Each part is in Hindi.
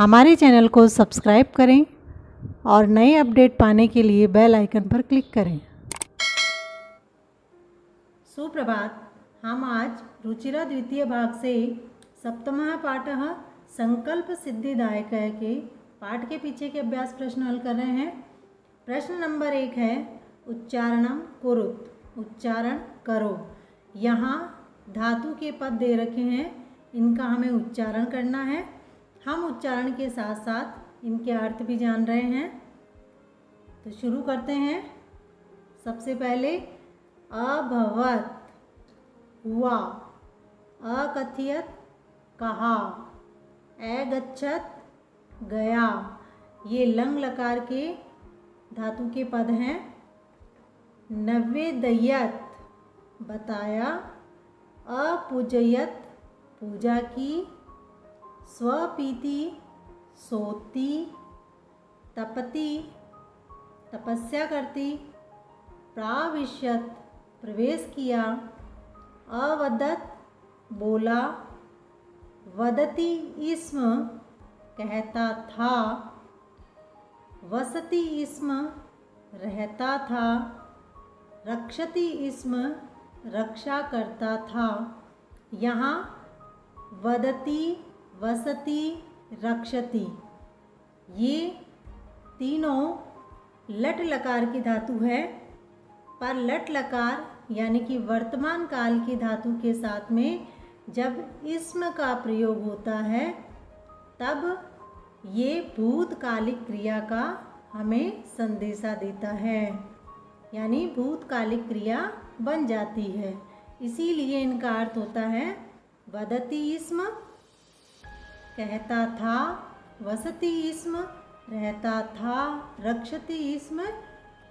हमारे चैनल को सब्सक्राइब करें और नए अपडेट पाने के लिए बेल आइकन पर क्लिक करें। सुप्रभात। हम आज रुचिरा द्वितीय भाग से सप्तमः पाठः संकल्प सिद्धिदायकः के पाठ के पीछे के अभ्यास प्रश्न हल कर रहे हैं। प्रश्न नंबर 1 है उच्चारणम कुरुत, उच्चारण करो। यहाँ धातु के पद दे रखे हैं, इनका हमें उच्चारण करना है। हम उच्चारण के साथ साथ इनके अर्थ भी जान रहे हैं। तो शुरू करते हैं। सबसे पहले अभवत हुआ, अकथयत कहा, अगच्छत गया। ये लंग लकार के धातु के पद हैं। नवेदयत बताया, अपूजयत पूजा की, स्वपीति सोती, तपति तपस्या करती, प्राविशत प्रवेश किया, अवदत बोला, वदति इसम कहता था, वसति इसम रहता था, रक्षति इसम रक्षा करता था। यहाँ वदति, वसति, रक्षति ये तीनों लट लकार की धातु है। पर लट लकार यानी कि वर्तमान काल की धातु के साथ में जब इस्म का प्रयोग होता है तब ये भूतकालिक क्रिया का हमें संदेशा देता है, यानी भूतकालिक क्रिया बन जाती है। इसीलिए इनका अर्थ होता है वदति इस्म कहता था, वसति इस्म रहता था, रक्षति इस्म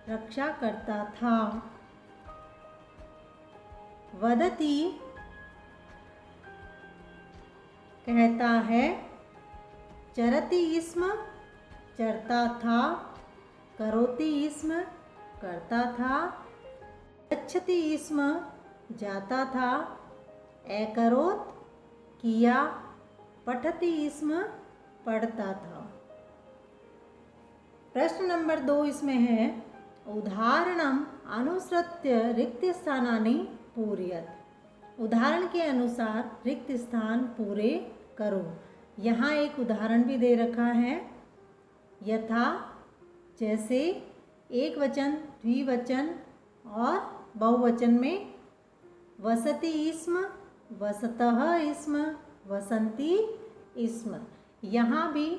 रक्षा करता था। वदति कहता है, चरति इस्म चरता था, करोति इस्म करता था, गच्छति इस्म जाता था, अकरोत किया, पठति इस्म पढ़ता था। प्रश्न नंबर 2 इसमें है उदाहरणम अनुसृत्य रिक्त स्थानानि पूरयत। उदाहरण के अनुसार रिक्त स्थान पूरे करो। यहाँ एक उदाहरण भी दे रखा है। यथा जैसे एक वचन, द्विवचन और बहुवचन में वसति इस्म, वसतः इस्म, वसंती इस्म। यहाँ भी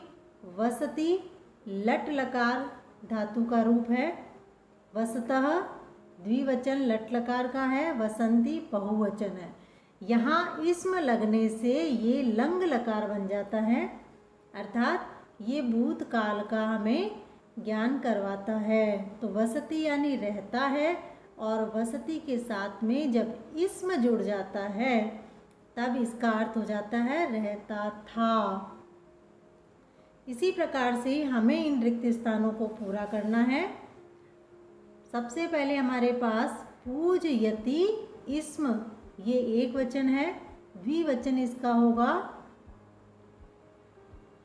वसति लट लकार धातु का रूप है, वसतः द्विवचन लट लकार का है, वसंती बहुवचन है। यहाँ इस्म लगने से ये लंग लकार बन जाता है, अर्थात ये भूतकाल का हमें ज्ञान करवाता है। तो वसति यानी रहता है, और वसति के साथ में जब इस्म जुड़ जाता है तब इसका अर्थ हो जाता है रहता था। इसी प्रकार से हमें इन रिक्त स्थानों को पूरा करना है। सबसे पहले हमारे पास पूजयति इस्म, ये एक वचन है, द्विवचन इसका होगा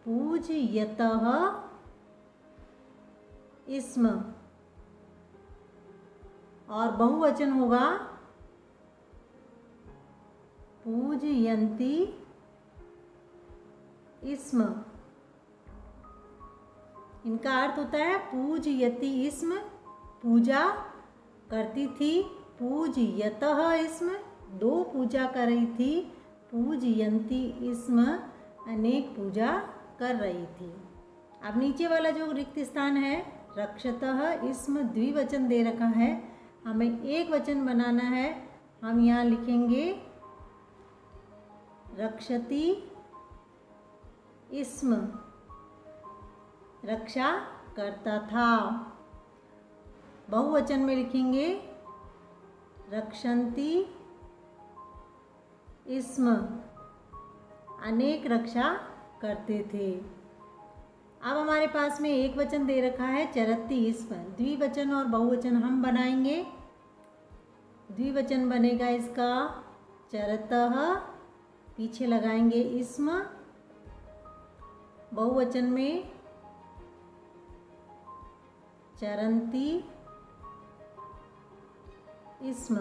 पूजयतः इस्म, और बहुवचन होगा पूजयन्ति इस्म। इनका अर्थ होता है पूजयति इस्म पूजा करती थी, पूजयतः इस्म दो पूजा कर रही थी, पूजयन्ति इस्म अनेक पूजा कर रही थी। अब नीचे वाला जो रिक्त स्थान है रक्षतः इस्म द्विवचन दे रखा है, हमें एक वचन बनाना है। हम यहाँ लिखेंगे रक्षति इस्म रक्षा करता था। बहुवचन में लिखेंगे रक्षन्ति इस्म अनेक रक्षा करते थे। अब हमारे पास में एक वचन दे रखा है चरति इस्म, द्विवचन और बहुवचन हम बनाएंगे। द्विवचन बनेगा इसका चरतः, पीछे लगाएंगे इस्म, बहुवचन में चरंती इस्म।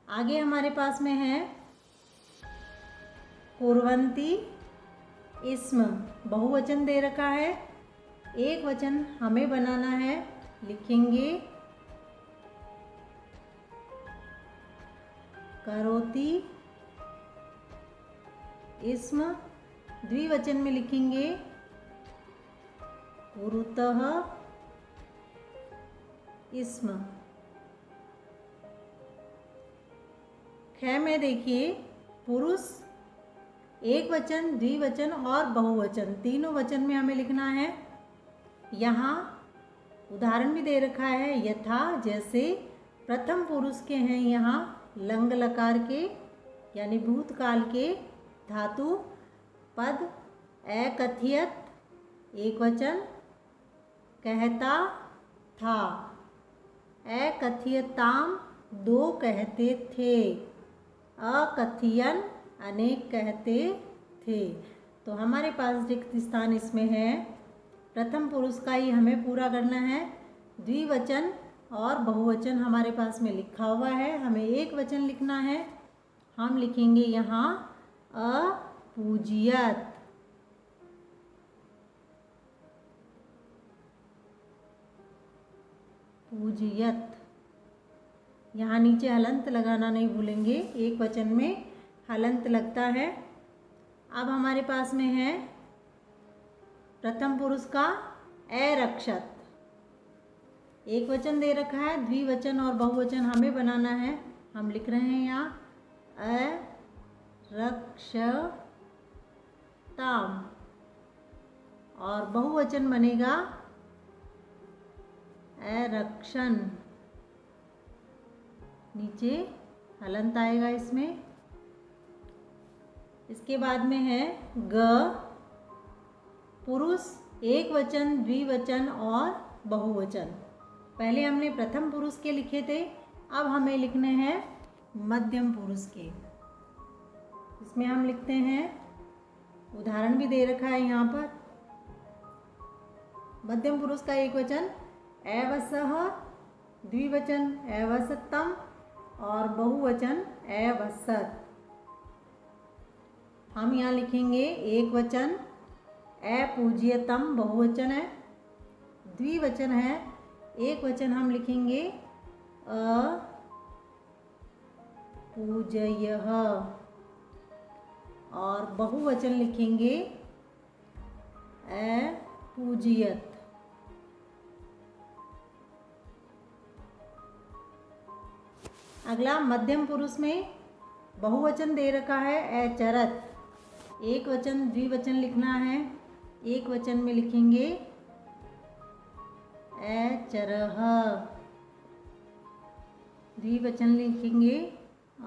आगे हमारे पास में है कुर्वन्ति इस्म। बहुवचन दे रखा है, एक वचन हमें बनाना है, लिखेंगे करोति इस्म। द्विवचन में लिखेंगे कुरुतः इस्म। ख में देखिए पुरुष एक वचन, द्विवचन और बहुवचन तीनों वचन में हमें लिखना है। यहाँ उदाहरण भी दे रखा है, यथा जैसे प्रथम पुरुष के हैं यहाँ लंग लकार के यानी भूतकाल के धातु पद अकथयत एक वचन, कहता था, अकथयताम दो कहते थे, अकथयन अनेक कहते थे। तो हमारे पास रिक्त स्थान इसमें है, प्रथम पुरुष का ही हमें पूरा करना है। द्विवचन और बहुवचन हमारे पास में लिखा हुआ है, हमें एक वचन लिखना है। हम लिखेंगे यहाँ अपूज्यत। पूज्यत। यहाँ नीचे हलंत लगाना नहीं भूलेंगे, एक वचन में हलंत लगता है। अब हमारे पास में है प्रथम पुरुष का अरक्षत। एक वचन दे रखा है, द्विवचन और बहुवचन हमें बनाना है। हम लिख रहे हैं यहाँ अरक्षताम और बहुवचन बनेगा अरक्षण। नीचे हलंत आएगा इसमें। इसके बाद में है ग। पुरुष एक वचन, द्विवचन और बहुवचन। पहले हमने प्रथम पुरुष के लिखे थे, अब हमें लिखने हैं मध्यम पुरुष के। इसमें हम लिखते हैं, उदाहरण भी दे रखा है यहाँ पर। मध्यम पुरुष का एक वचन अवसः, द्विवचन अवसत्तम और बहुवचन अवसत। हम यहाँ लिखेंगे एक वचन अपूज्यतम, बहुवचन है। द्विवचन है, एक वचन हम लिखेंगे अपूज्यः और बहुवचन लिखेंगे अपूज्यत। अगला मध्यम पुरुष में बहुवचन दे रखा है अचरत। एक वचन, द्विवचन लिखना है। एक वचन में लिखेंगे अचरः, द्विवचन लिखेंगे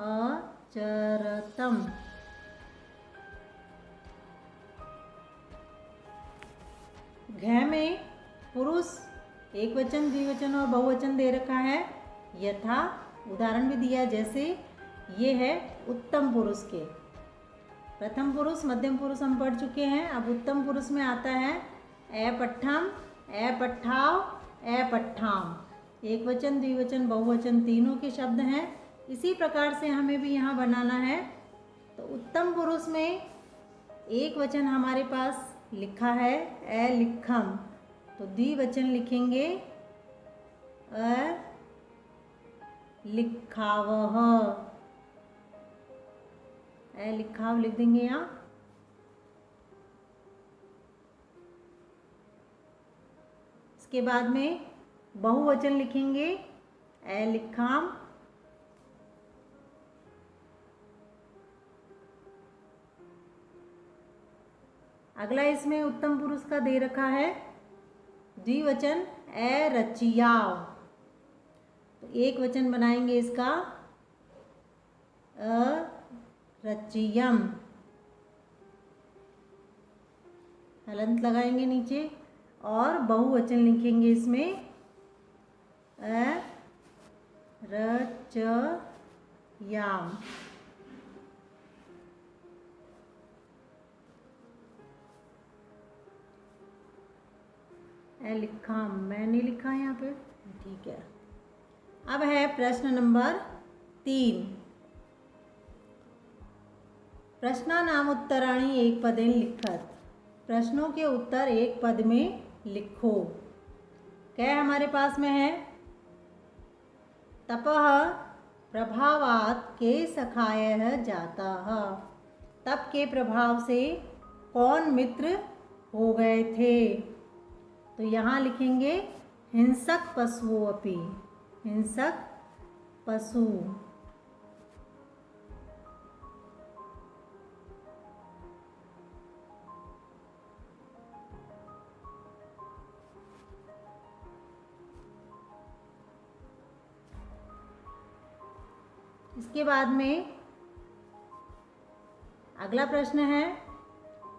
अचरतम। घ में पुरुष एक वचन, द्विवचन और बहुवचन दे रखा है। यथा उदाहरण भी दिया, जैसे ये है उत्तम पुरुष के। प्रथम पुरुष, मध्यम पुरुष हम पढ़ चुके हैं। अब उत्तम पुरुष में आता है अपठ्ठम, अपठ्ठाव, अपठ्ठाम। एक वचन, द्विवचन, बहुवचन तीनों के शब्द हैं। इसी प्रकार से हमें भी यहाँ बनाना है। तो उत्तम पुरुष में एक वचन हमारे पास लिखा है अलिखम, तो द्विवचन लिखेंगे अलिखावः, अलिखाव लिख देंगे यहाँ। इसके बाद में बहुवचन लिखेंगे अलिखाम। अगला इसमें उत्तम पुरुष का दे रखा है द्विवचन अरचियाव, तो एक वचन बनाएंगे इसका अरचियम, हलंत लगाएंगे नीचे, और बहुवचन लिखेंगे इसमें अरचयाम। ए लिखा, मैंने लिखा यहाँ पे, ठीक है। अब है प्रश्न नंबर 3। प्रश्नानाम उत्तराणि एक पदेन लिखत। प्रश्नों के उत्तर एक पद में लिखो। क्या हमारे पास में है? तपः प्रभावात् के सखायः जातः। तप के प्रभाव से कौन मित्र हो गए थे? तो यहाँ लिखेंगे हिंसक पशुओं अपि, हिंसक पशु। इसके बाद में अगला प्रश्न है,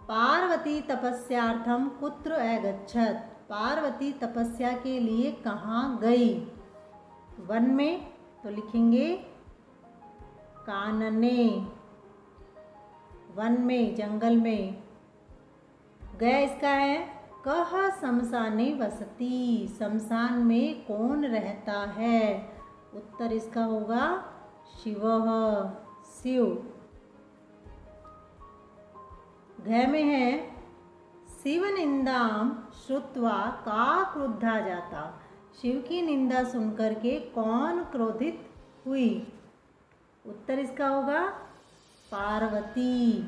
पार्वती तपस्यार्थम कुत्र अगच्छत। पार्वती तपस्या के लिए कहाँ गई? वन में, तो लिखेंगे कानने, वन में, जंगल में। गया इसका है कह शमशाने वसती। शमशान में कौन रहता है? उत्तर इसका होगा शिवः, शिव। घ में है शिव निंदाम श्रुत्वा का क्रुद्धा जाता। शिव की निंदा सुनकर के कौन क्रोधित हुई? उत्तर इसका होगा पार्वती।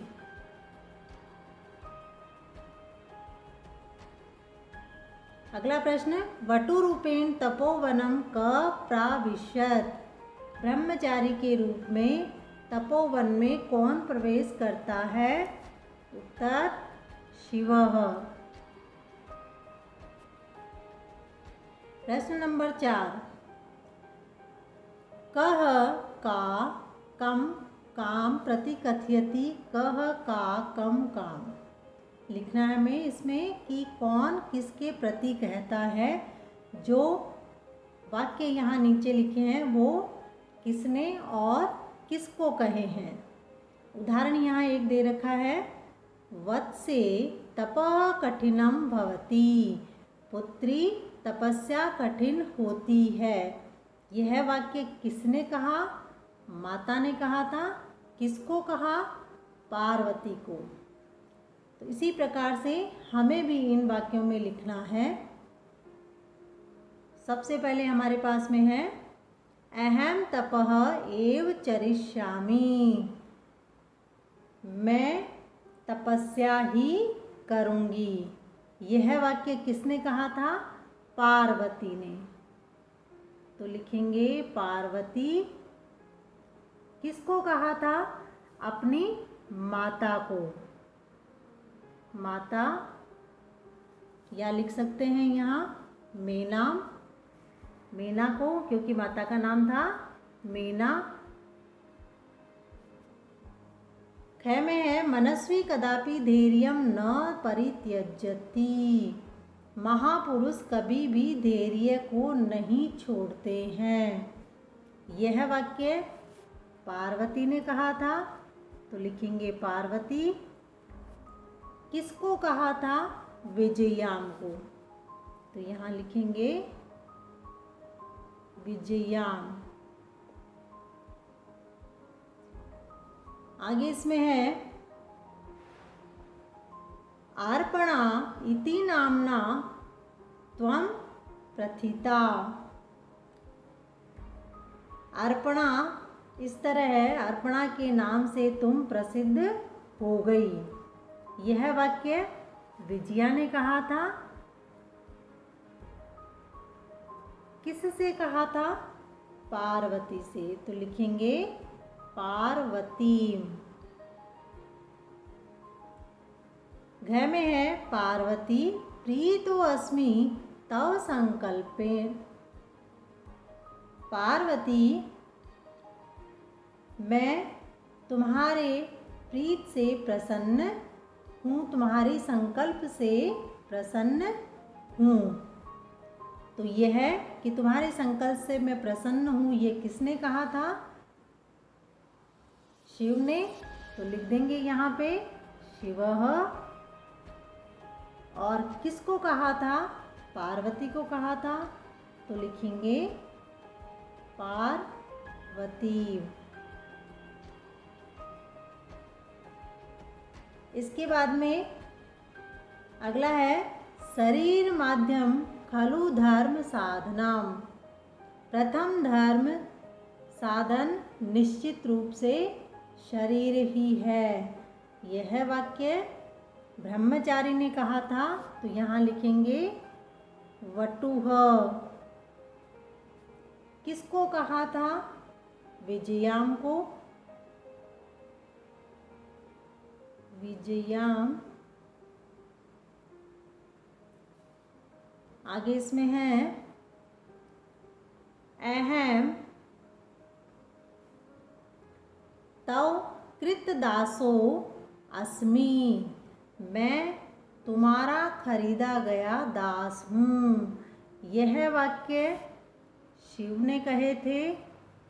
अगला प्रश्न, वटुरूपेण तपोवनम क प्राविशत। ब्रह्मचारी के रूप में तपोवन में कौन प्रवेश करता है? उत्तर शिवः। प्रश्न नंबर 4, कह का कम काम प्रतिकथयति, कह का कम काम। लिखना है हमें इसमें कि कौन किसके प्रति कहता है। जो वाक्य यहाँ नीचे लिखे हैं वो किसने और किसको कहे हैं। उदाहरण यहाँ एक दे रखा है, वत्से तपः कठिनम भवति। पुत्री तपस्या कठिन होती है। यह वाक्य किसने कहा? माता ने कहा था। किसको कहा? पार्वती को। तो इसी प्रकार से हमें भी इन वाक्यों में लिखना है। सबसे पहले हमारे पास में है अहम तपः एव चरिष्यामि। मैं तपस्या ही करूँगी। यह वाक्य किसने कहा था? पार्वती ने। तो लिखेंगे पार्वती किसको कहा था? अपनी माता को। माता, या लिख सकते हैं यहाँ मीना, मीना को, क्योंकि माता का नाम था मीना। ख में है मनस्वी कदापि धैर्यम न परित्यजति। महापुरुष कभी भी धैर्य को नहीं छोड़ते हैं। यह वाक्य पार्वती ने कहा था। तो लिखेंगे पार्वती। किसको कहा था? विजयाम को। तो यहाँ लिखेंगे विजयाम। आगे इसमें है अर्पणा इति नामना त्वं प्रथिता। अर्पणा इस तरह है, अर्पणा के नाम से तुम प्रसिद्ध हो गई। यह वाक्य विजया ने कहा था। किससे कहा था? पार्वती से। तो लिखेंगे पार्वती। घ में है पार्वती प्रीतो अस्मि तव संकल्पे। पार्वती मैं तुम्हारे प्रीत से प्रसन्न हूँ, तुम्हारी संकल्प से प्रसन्न हूँ। तो यह है कि तुम्हारे संकल्प से मैं प्रसन्न हूँ, ये किसने कहा था? शिव ने। तो लिख देंगे यहाँ पे शिवः। और किसको कहा था? पार्वती को कहा था, तो लिखेंगे पार्वती। इसके बाद में अगला है शरीर माध्यम खलु धर्म साधनम। प्रथम धर्म साधन निश्चित रूप से शरीर ही है। यह वाक्य ब्रह्मचारी ने कहा था, तो यहाँ लिखेंगे वटुः। किसको कहा था? विजयाम को। विजयाम। आगे इसमें है अहम तव कृतदासो अस्मि। मैं तुम्हारा खरीदा गया दास हूँ। यह वाक्य शिव ने कहे थे,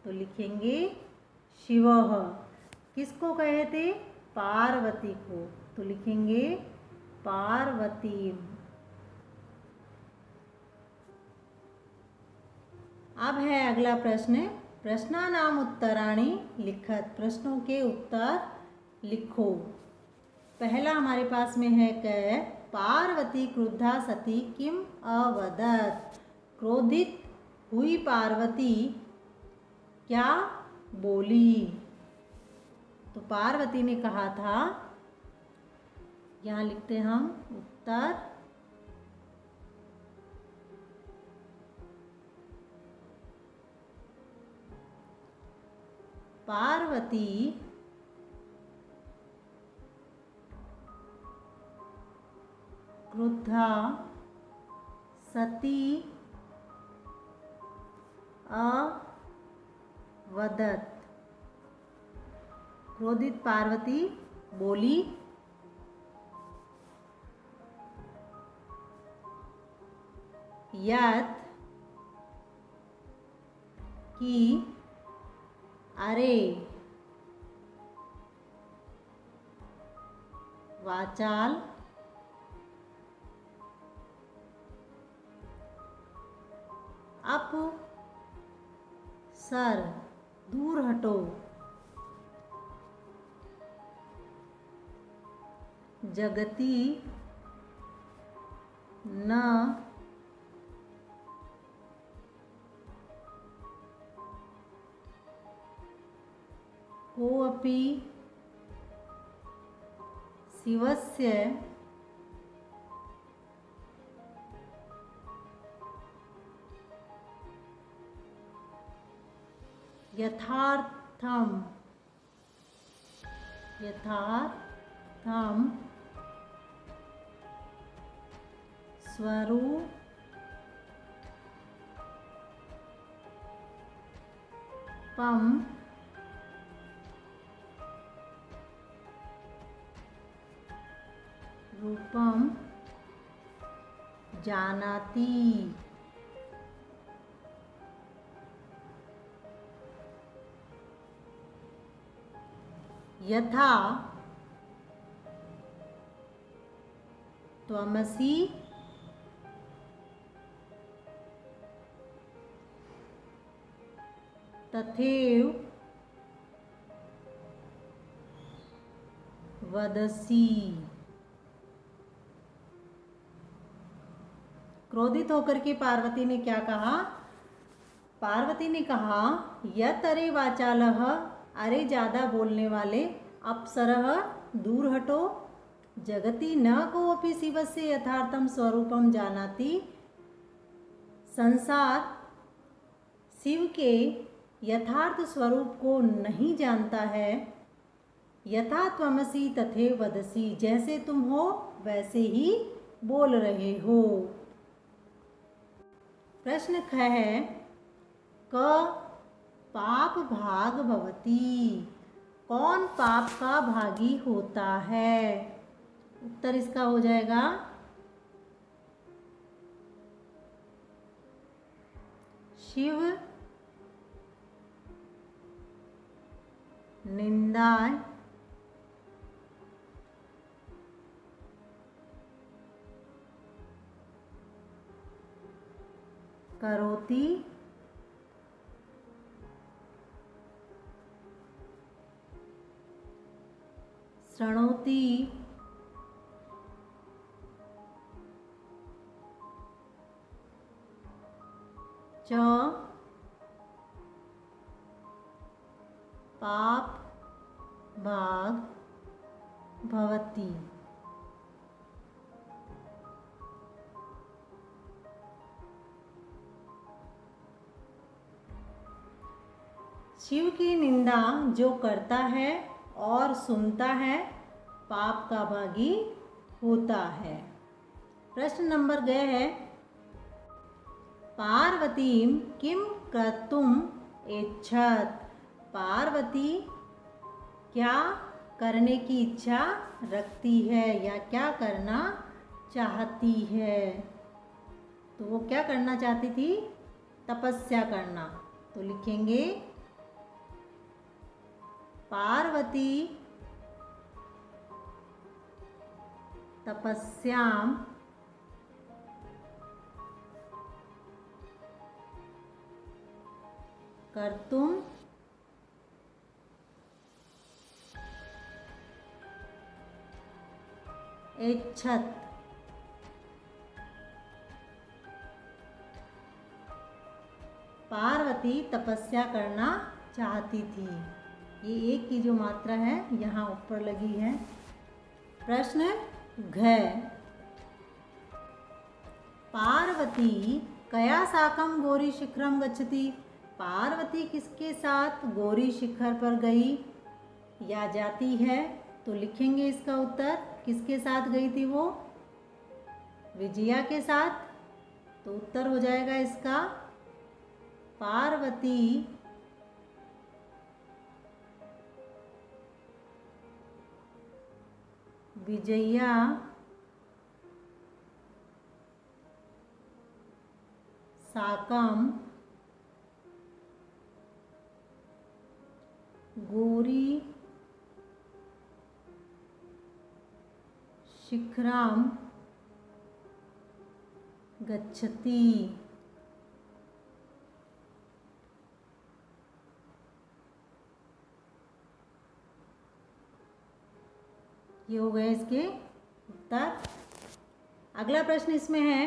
तो लिखेंगे शिवः। किसको कहे थे? पार्वती को, तो लिखेंगे पार्वती। अब है अगला प्रश्न, प्रश्नानाम उत्तराणि लिखत। प्रश्नों के उत्तर लिखो। पहला हमारे पास में है कि पार्वती क्रुद्धा सती किम अवदत्। क्रोधित हुई पार्वती क्या बोली? तो पार्वती ने कहा था, यहाँ लिखते हम उत्तर, पार्वती क्रुद्धा सती अवदत्। क्रोधित पार्वती बोली, यत् कि अरे वाचाल सर दूर हटो। जगती न कोऽपि शिवस्य यथार्थम स्वरूपम जानाति। यथा त्वमसि तथैव वदसि। क्रोधित होकर के पार्वती ने क्या कहा? पार्वती ने कहा, यत् अरे वाचालः, अरे ज़्यादा बोलने वाले, अप्सरः दूर हटो, जगति न कोऽपि शिवस्य यथार्थम स्वरूपम जानाति, संसार शिव के यथार्थ स्वरूप को नहीं जानता है। यथा त्वमसि तथैव वदसि, जैसे तुम हो वैसे ही बोल रहे हो। प्रश्न ख है, क पाप भाग भवति, कौन पाप का भागी होता है? उत्तर इसका हो जाएगा शिव निंदा करोति, शृणोति, च पाप भाग भवति। शिव की निंदा जो करता है और सुनता है पाप का भागी होता है। प्रश्न नंबर गए है, पार्वतीम किम कर्तुम इच्छत। पार्वती क्या करने की इच्छा रखती है या क्या करना चाहती है। तो वो क्या करना चाहती थी, तपस्या करना। तो लिखेंगे पार्वती तपस्याम कर्तुम इच्छत। पार्वती तपस्या करना चाहती थी। ये एक की जो मात्रा है यहाँ ऊपर लगी है। प्रश्न घ, पार्वती कया साकम गौरी शिखरम गच्छति। पार्वती किसके साथ गौरी शिखर पर गई या जाती है। तो लिखेंगे इसका उत्तर, किसके साथ गई थी वो, विजया के साथ। तो उत्तर हो जाएगा इसका पार्वती विजया साकम गौरी शिखराम गच्छति। ये हो गए इसके उत्तर। अगला प्रश्न इसमें है,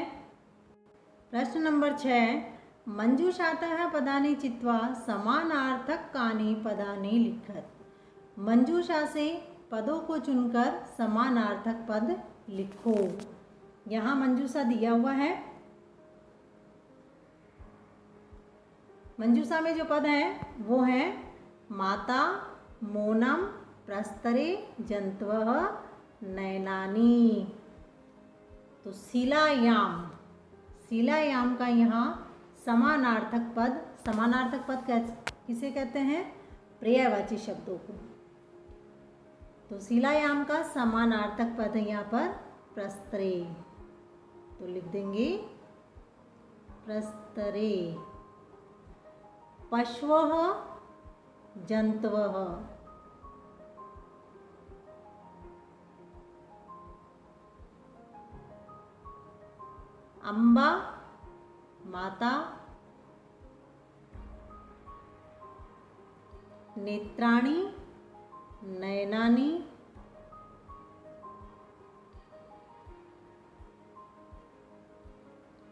प्रश्न नंबर 6, मंजूषातः पदानि चित्वा समानार्थकानि पदानि लिखत। मंजूषा से पदों को चुनकर समानार्थक पद लिखो। यहाँ मंजूषा दिया हुआ है। मंजूषा में जो पद हैं वो हैं माता, मोनम, प्रस्तरे, जंत्वः, नयनानि। तो शिलायाम, शिलायाम का यहाँ समानार्थक पद, समानार्थक पद किसे कहते हैं, पर्यायवाची शब्दों को। तो शिलायाम का समानार्थक पद है यहाँ पर प्रस्तरे। तो लिख देंगे प्रस्तरे। पशवः, जंतवः। अम्बा माता, नेत्राणि नयनानि,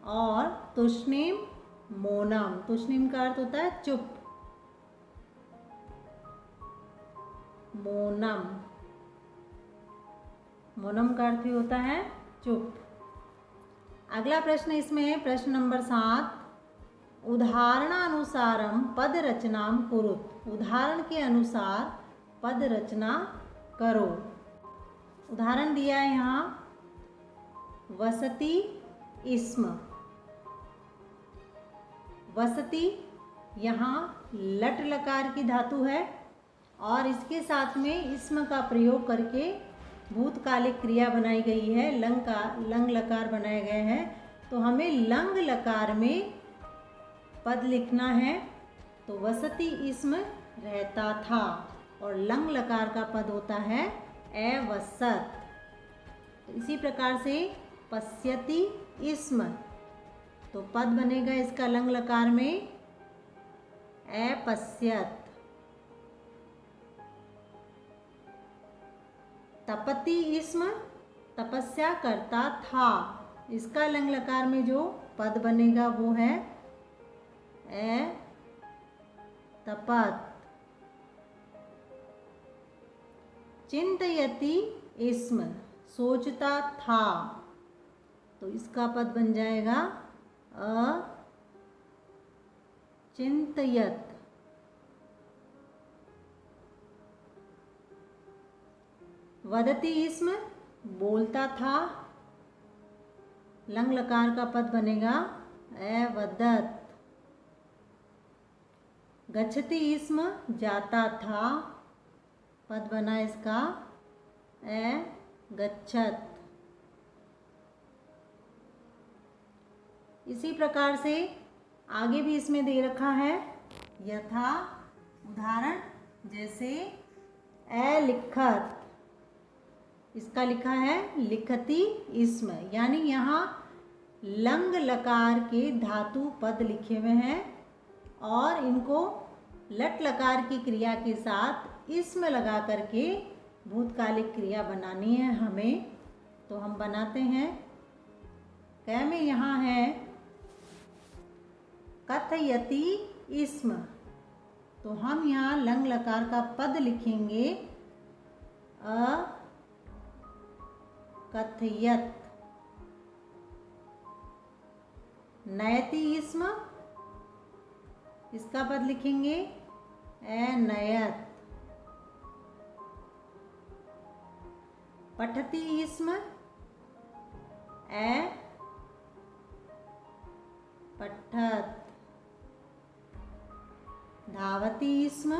और तुष्णीम मोनम। तुष्णीम का अर्थ होता है चुप, मोनम, मोनम का अर्थ भी होता है चुप। अगला प्रश्न इसमें है, प्रश्न नंबर 7, उदाहरणानुसारम पद रचनाम कुरुत। उदाहरण के अनुसार पद रचना करो। उदाहरण दिया है यहाँ, वसति इस्म। वसति यहाँ लट लकार की धातु है और इसके साथ में इस्म का प्रयोग करके भूतकालिक क्रिया बनाई गई है, लंग लकार बनाए गए हैं। तो हमें लंग लकार में पद लिखना है। तो वसति इस्म रहता था और लंग लकार का पद होता है एवसत। तो इसी प्रकार से पश्यति इस्म, तो पद बनेगा इसका लंग लकार में अपश्यत। तपति इस्म तपस्या करता था, इसका लंग लकार में जो पद बनेगा वो है तपत। चिंतयति इस्म सोचता था, तो इसका पद बन जाएगा चिंतयत। वदति इस्म बोलता था, लंग लकार का पद बनेगा अवदत। गच्छति इस्म जाता था, पद बना इसका गच्छत। इसी प्रकार से आगे भी इसमें दे रखा है यथा उदाहरण, जैसे लिखत, इसका लिखा है लिखती इस्म, यानी यहाँ लंग लकार के धातु पद लिखे हुए हैं और इनको लट लकार की क्रिया के साथ इस्म लगा करके भूतकालिक क्रिया बनानी है हमें। तो हम बनाते हैं। कै में यहाँ है कथयति इस्म, तो हम यहाँ लंग लकार का पद लिखेंगे कथयत। नयति इस्म, इसका पद लिखेंगे अनयत। पठति इस्म पठत। धावति इस्म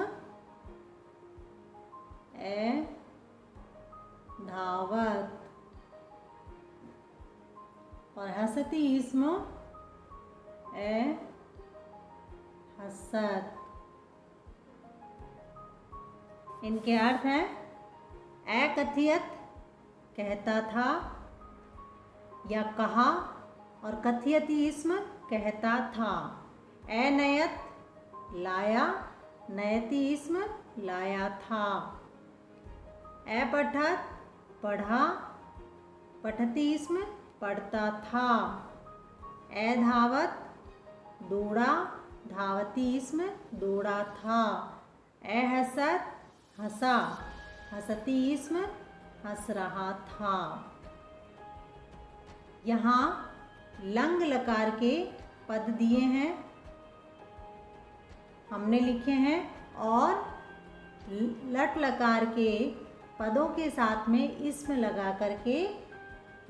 धावत। और हसति इस्म हसत। इनके अर्थ हैं अकथयत कहता था या कहा, और कथयति इस्म कहता था। अनयत लाया, नयति इस्म लाया था। अपठत पढ़ा, पठति इस्म पढ़ता था। अधावत दौड़ा, धावती इस्म दौड़ा था। अहसत हंसा, हंसती इस्म हंस रहा था। यहाँ लंग लकार के पद दिए हैं, हमने लिखे हैं, और लट लकार के पदों के साथ में इस्म लगा करके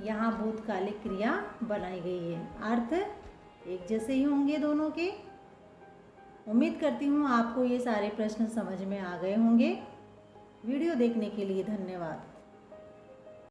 यहाँ भूतकालिक क्रिया बनाई गई है। अर्थ एक जैसे ही होंगे दोनों के। उम्मीद करती हूँ आपको ये सारे प्रश्न समझ में आ गए होंगे। वीडियो देखने के लिए धन्यवाद।